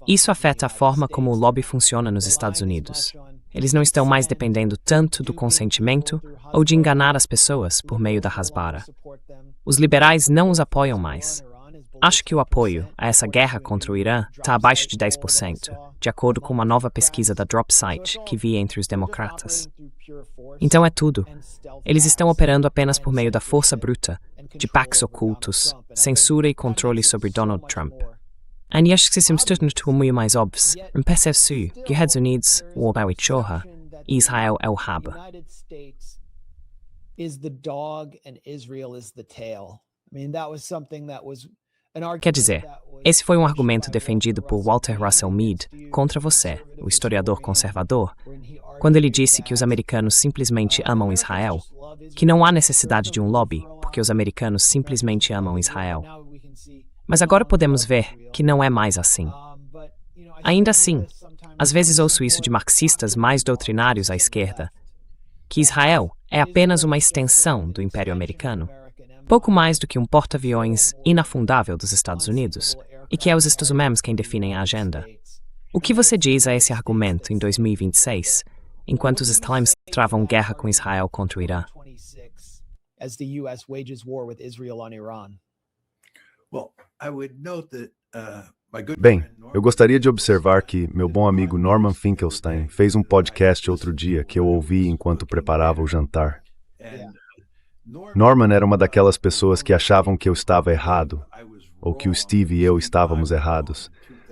Isso afeta a forma como o lobby funciona nos Estados Unidos. Eles não estão mais dependendo tanto do consentimento ou de enganar as pessoas por meio da rasbara. Os liberais não os apoiam mais. Acho que o apoio a essa guerra contra o Irã está abaixo de 10%, de acordo com uma nova pesquisa da Dropsite que vi entre os democratas. Então é tudo. Eles estão operando apenas por meio da força bruta, de PACs ocultos, censura e controle sobre Donald Trump. E acho que se substitui muito mais óbvio, percebe-se que os Estados Unidos, o Obama e Chorra, e Israel é o rabo. Quer dizer, esse foi um argumento defendido por Walter Russell Mead contra você, o historiador conservador, quando ele disse que os americanos simplesmente amam Israel, que não há necessidade de um lobby, porque os americanos simplesmente amam Israel. Mas agora podemos ver que não é mais assim. Ainda assim, às vezes ouço isso de marxistas mais doutrinários à esquerda, que Israel é apenas uma extensão do Império Americano, pouco mais do que um porta-aviões inafundável dos Estados Unidos, e que é os Estados Unidos quem definem a agenda. O que você diz a esse argumento em 2026, enquanto os Estados Unidos travam guerra com Israel contra o Irã? Bem, eu gostaria de observar que meu bom amigo Norman Finkelstein fez um podcast outro dia que eu ouvi enquanto preparava o jantar. Norman era uma daquelas pessoas que achavam que eu estava errado, ou que o Steve e eu estávamos errados,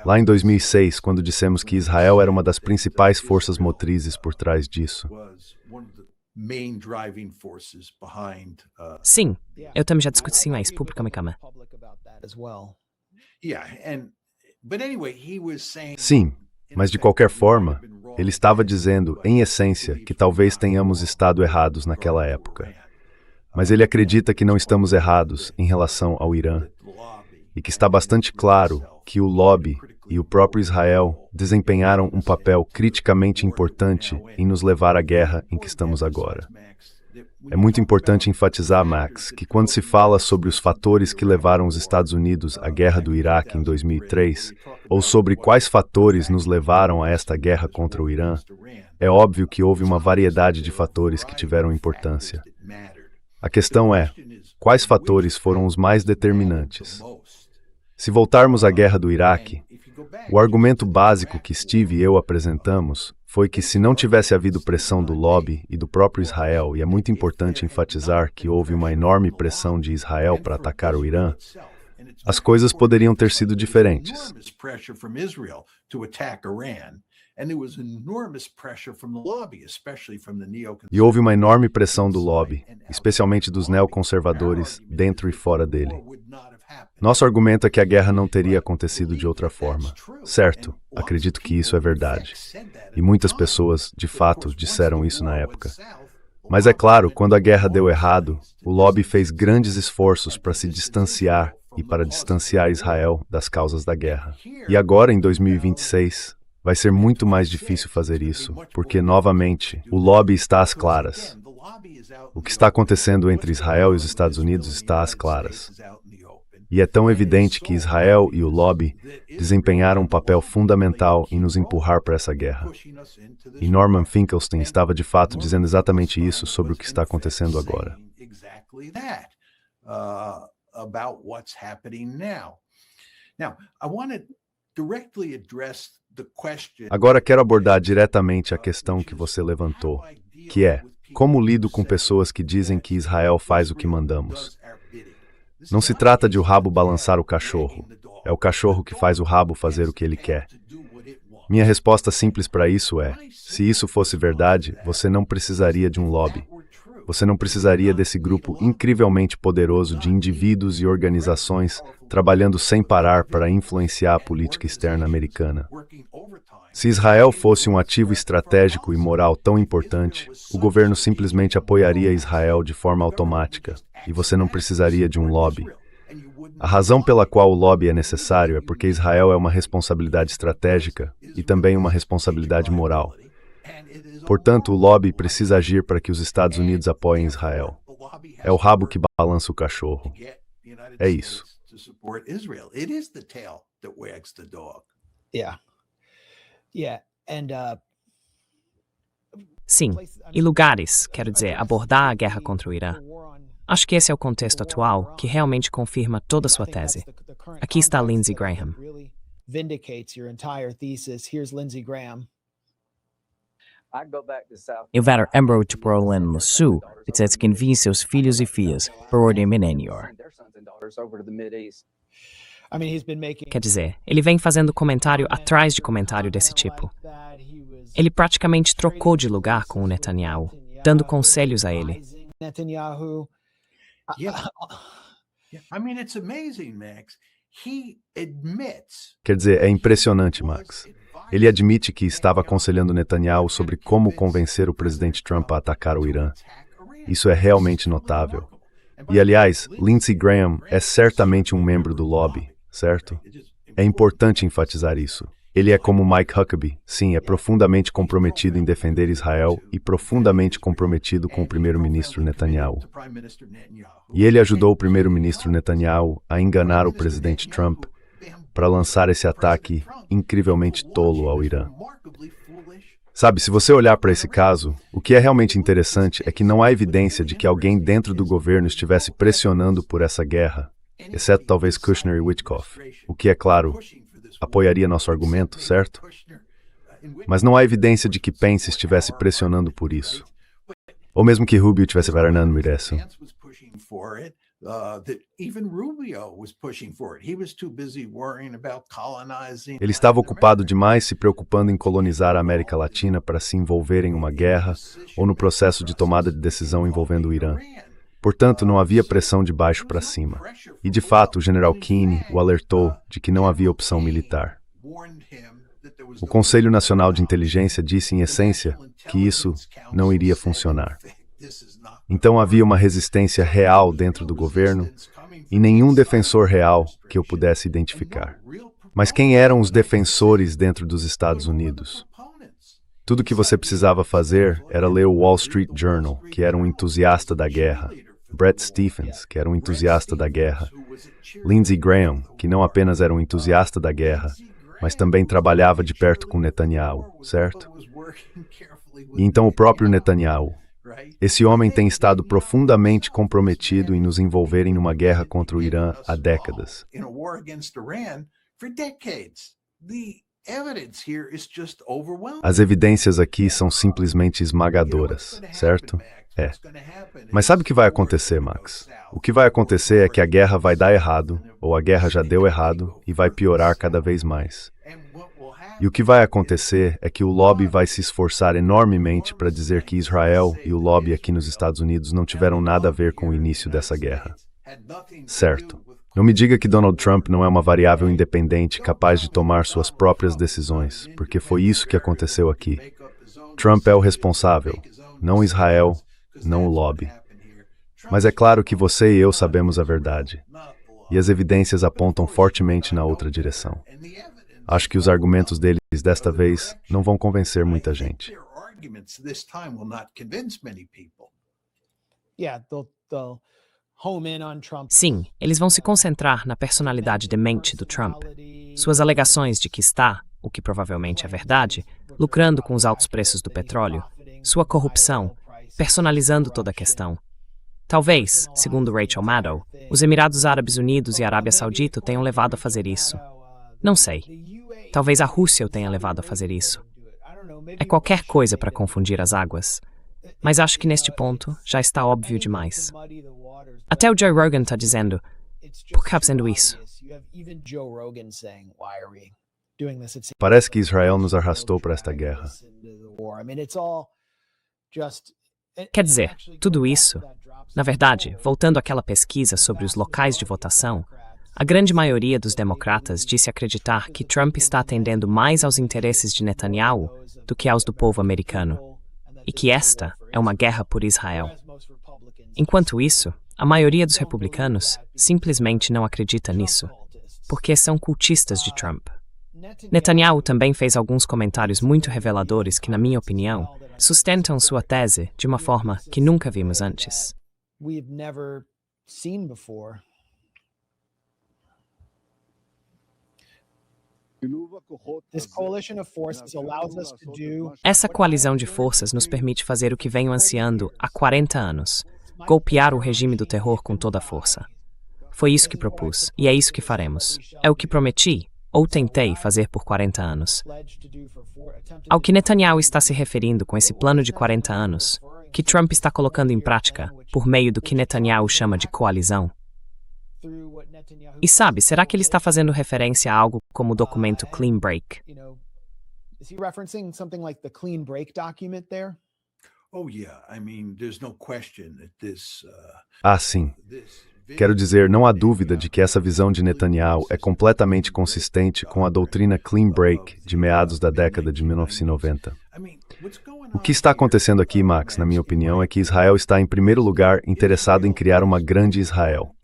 lá em 2006, quando dissemos que Israel era uma das principais forças motrizes por trás disso. Sim, eu também já discuti isso publicamente. Sim, mas de qualquer forma, ele estava dizendo, em essência, que talvez tenhamos estado errados naquela época. Mas ele acredita que não estamos errados em relação ao Irã, e que está bastante claro que o lobby e o próprio Israel desempenharam um papel criticamente importante em nos levar à guerra em que estamos agora. É muito importante enfatizar, Max, que quando se fala sobre os fatores que levaram os Estados Unidos à guerra do Iraque em 2003, ou sobre quais fatores nos levaram a esta guerra contra o Irã, é óbvio que houve uma variedade de fatores que tiveram importância. A questão é, quais fatores foram os mais determinantes? Se voltarmos à guerra do Iraque, o argumento básico que Steve e eu apresentamos foi que se não tivesse havido pressão do lobby e do próprio Israel, e é muito importante enfatizar que houve uma enorme pressão de Israel para atacar o Irã, as coisas poderiam ter sido diferentes. E houve uma enorme pressão do lobby, especialmente dos neoconservadores, dentro e fora dele. Nosso argumento é que a guerra não teria acontecido de outra forma. Certo, acredito que isso é verdade. E muitas pessoas, de fato, disseram isso na época. Mas é claro, quando a guerra deu errado, o lobby fez grandes esforços para se distanciar e para distanciar Israel das causas da guerra. E agora, em 2026, vai ser muito mais difícil fazer isso, porque, novamente, o lobby está às claras. O que está acontecendo entre Israel e os Estados Unidos está às claras. E é tão evidente que Israel e o lobby desempenharam um papel fundamental em nos empurrar para essa guerra. E Norman Finkelstein estava de fato dizendo exatamente isso sobre o que está acontecendo agora. Agora quero abordar diretamente a questão que você levantou, que é, como lido com pessoas que dizem que Israel faz o que mandamos? Não se trata de o rabo balançar o cachorro. É o cachorro que faz o rabo fazer o que ele quer. Minha resposta simples para isso é, se isso fosse verdade, você não precisaria de um lobby. Você não precisaria desse grupo incrivelmente poderoso de indivíduos e organizações trabalhando sem parar para influenciar a política externa americana. Se Israel fosse um ativo estratégico e moral tão importante, o governo simplesmente apoiaria Israel de forma automática, e você não precisaria de um lobby. A razão pela qual o lobby é necessário é porque Israel é uma responsabilidade estratégica e também uma responsabilidade moral. Portanto, o lobby precisa agir para que os Estados Unidos apoiem Israel. É o rabo que balança o cachorro. É isso. support Israel. It is the tail that wags the dog. Yeah. Yeah. And Sim, e lugares, quero dizer, abordar a guerra contra o Irã. Acho que esse é o contexto atual que realmente confirma toda a sua tese. Aqui está Lindsey Graham. Vindicates your entire thesis. Here's Lindsey Graham. Eu ver embro de Berlin no Sul, dizer que envie seus filhos e filhas para o Oriente Médio. I mean, he's been making Quer dizer, ele vem fazendo comentário atrás de comentário desse tipo. Ele praticamente trocou de lugar com o Netanyahu, dando conselhos a ele. Netanyahu. Yeah. I mean, it's amazing, Max. He admits. Quer dizer, é impressionante, Max. Ele admite que estava aconselhando Netanyahu sobre como convencer o presidente Trump a atacar o Irã. Isso é realmente notável. E, aliás, Lindsey Graham é certamente um membro do lobby, certo? É importante enfatizar isso. Ele é como Mike Huckabee, sim, é profundamente comprometido em defender Israel e profundamente comprometido com o primeiro-ministro Netanyahu. E ele ajudou o primeiro-ministro Netanyahu a enganar o presidente Trump para lançar esse ataque incrivelmente tolo ao Irã. Sabe, se você olhar para esse caso, o que é realmente interessante é que não há evidência de que alguém dentro do governo estivesse pressionando por essa guerra, exceto talvez Kushner e Witkoff, o que, é claro, apoiaria nosso argumento, certo? Mas não há evidência de que Pence estivesse pressionando por isso. Ou mesmo que Rubio estivesse varando por isso. Ele estava ocupado demais se preocupando em colonizar a América Latina para se envolver em uma guerra ou no processo de tomada de decisão envolvendo o Irã. Portanto, não havia pressão de baixo para cima. E, de fato, o general Keeney o alertou de que não havia opção militar. O Conselho Nacional de Inteligência disse, em essência, que isso não iria funcionar. Então havia uma resistência real dentro do governo e nenhum defensor real que eu pudesse identificar. Mas quem eram os defensores dentro dos Estados Unidos? Tudo que você precisava fazer era ler o Wall Street Journal, que era um entusiasta da guerra, Bret Stephens, que era um entusiasta da guerra, Lindsey Graham, que não apenas era um entusiasta da guerra, mas também trabalhava de perto com Netanyahu, certo? E então o próprio Netanyahu. Esse homem tem estado profundamente comprometido em nos envolver em uma guerra contra o Irã há décadas. As evidências aqui são simplesmente esmagadoras, certo? É. Mas sabe o que vai acontecer, Max? O que vai acontecer é que a guerra vai dar errado, ou a guerra já deu errado, e vai piorar cada vez mais. E o que vai acontecer é que o lobby vai se esforçar enormemente para dizer que Israel e o lobby aqui nos Estados Unidos não tiveram nada a ver com o início dessa guerra. Certo. Não me diga que Donald Trump não é uma variável independente capaz de tomar suas próprias decisões, porque foi isso que aconteceu aqui. Trump é o responsável, não Israel, não o lobby. Mas é claro que você e eu sabemos a verdade. E as evidências apontam fortemente na outra direção. Acho que os argumentos deles, desta vez, não vão convencer muita gente. Sim, eles vão se concentrar na personalidade demente do Trump. Suas alegações de que está, o que provavelmente é verdade, lucrando com os altos preços do petróleo, sua corrupção, personalizando toda a questão. Talvez, segundo Rachel Maddow, os Emirados Árabes Unidos e a Arábia Saudita o tenham levado a fazer isso. Não sei. Talvez a Rússia o tenha levado a fazer isso. É qualquer coisa para confundir as águas. Mas acho que neste ponto já está óbvio demais. Até o Joe Rogan está dizendo, por que está fazendo isso? Parece que Israel nos arrastou para esta guerra. Quer dizer, tudo isso, na verdade, voltando àquela pesquisa sobre os locais de votação, a grande maioria dos democratas disse acreditar que Trump está atendendo mais aos interesses de Netanyahu do que aos do povo americano, e que esta é uma guerra por Israel. Enquanto isso, a maioria dos republicanos simplesmente não acredita nisso, porque são cultistas de Trump. Netanyahu também fez alguns comentários muito reveladores que, na minha opinião, sustentam sua tese de uma forma que nunca vimos antes. This coalition of forces allows us to do Essa coalizão de forças nos permite fazer o que venho ansiando há 40 anos: golpear o regime do terror com toda a força. Foi isso que propus, e é isso que faremos. É o que prometi, ou tentei fazer por 40 anos. Ao que Netanyahu está se referindo com esse plano de 40 anos, que Trump está colocando em prática por meio do que Netanyahu chama de coalizão. E sabe, será que ele está fazendo referência a algo como o documento Clean Break? Is he referencing something like the Clean Break document there? Oh, yeah. I mean, there's no question that Ah, sim. Quero dizer, não há dúvida de que essa visão de Netanyahu é completamente consistente com a doutrina Clean Break de meados da década de 1990. O que está acontecendo aqui, Max, na minha opinião, é que Israel está, em primeiro lugar, interessado em criar uma grande Israel.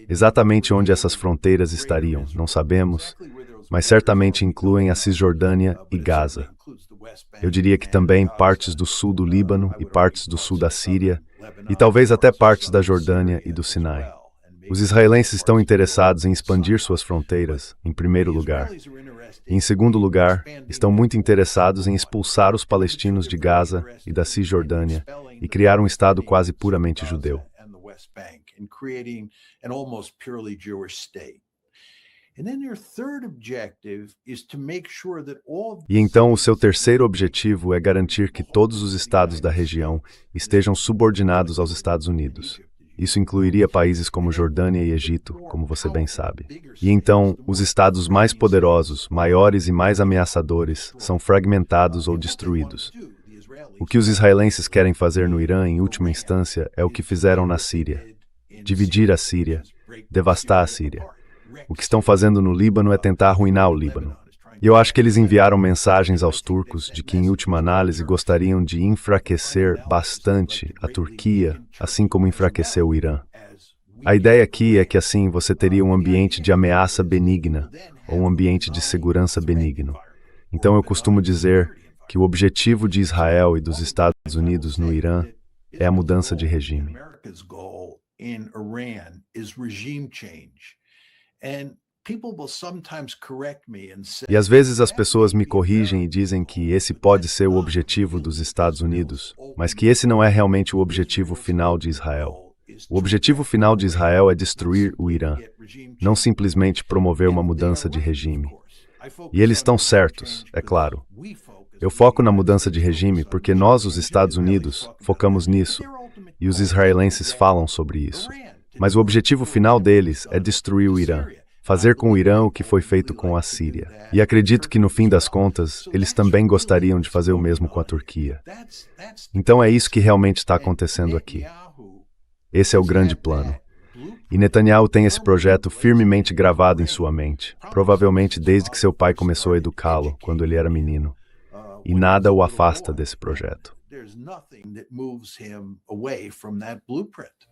Exatamente onde essas fronteiras estariam, não sabemos, mas certamente incluem a Cisjordânia e Gaza. Eu diria que também partes do sul do Líbano e partes do sul da Síria, e talvez até partes da Jordânia e do Sinai. Os israelenses estão interessados em expandir suas fronteiras, em primeiro lugar. E, em segundo lugar, estão muito interessados em expulsar os palestinos de Gaza e da Cisjordânia e criar um Estado quase puramente judeu. E então o seu terceiro objetivo é garantir que todos os estados da região estejam subordinados aos Estados Unidos. Isso incluiria países como Jordânia e Egito, como você bem sabe. E então, os estados mais poderosos, maiores e mais ameaçadores são fragmentados ou destruídos. O que os israelenses querem fazer no Irã, em última instância, é o que fizeram na Síria: dividir a Síria, devastar a Síria. O que estão fazendo no Líbano é tentar arruinar o Líbano. E eu acho que eles enviaram mensagens aos turcos de que, em última análise, gostariam de enfraquecer bastante a Turquia, assim como enfraquecer o Irã. A ideia aqui é que, assim, você teria um ambiente de ameaça benigna, ou um ambiente de segurança benigno. Então eu costumo dizer que o objetivo de Israel e dos Estados Unidos no Irã é a mudança de regime. E às vezes as pessoas me corrigem e dizem que esse pode ser o objetivo dos Estados Unidos, mas que esse não é realmente o objetivo final de Israel. O objetivo final de Israel é destruir o Irã, não simplesmente promover uma mudança de regime. E eles estão certos, é claro. Eu foco na mudança de regime porque nós, os Estados Unidos, focamos nisso, e os israelenses falam sobre isso. Mas o objetivo final deles é destruir o Irã. Fazer com o Irã o que foi feito com a Síria. E acredito que, no fim das contas, eles também gostariam de fazer o mesmo com a Turquia. Então é isso que realmente está acontecendo aqui. Esse é o grande plano. E Netanyahu tem esse projeto firmemente gravado em sua mente, provavelmente desde que seu pai começou a educá-lo, quando ele era menino. E nada o afasta desse projeto. There's nothing that moves him away from that blueprint.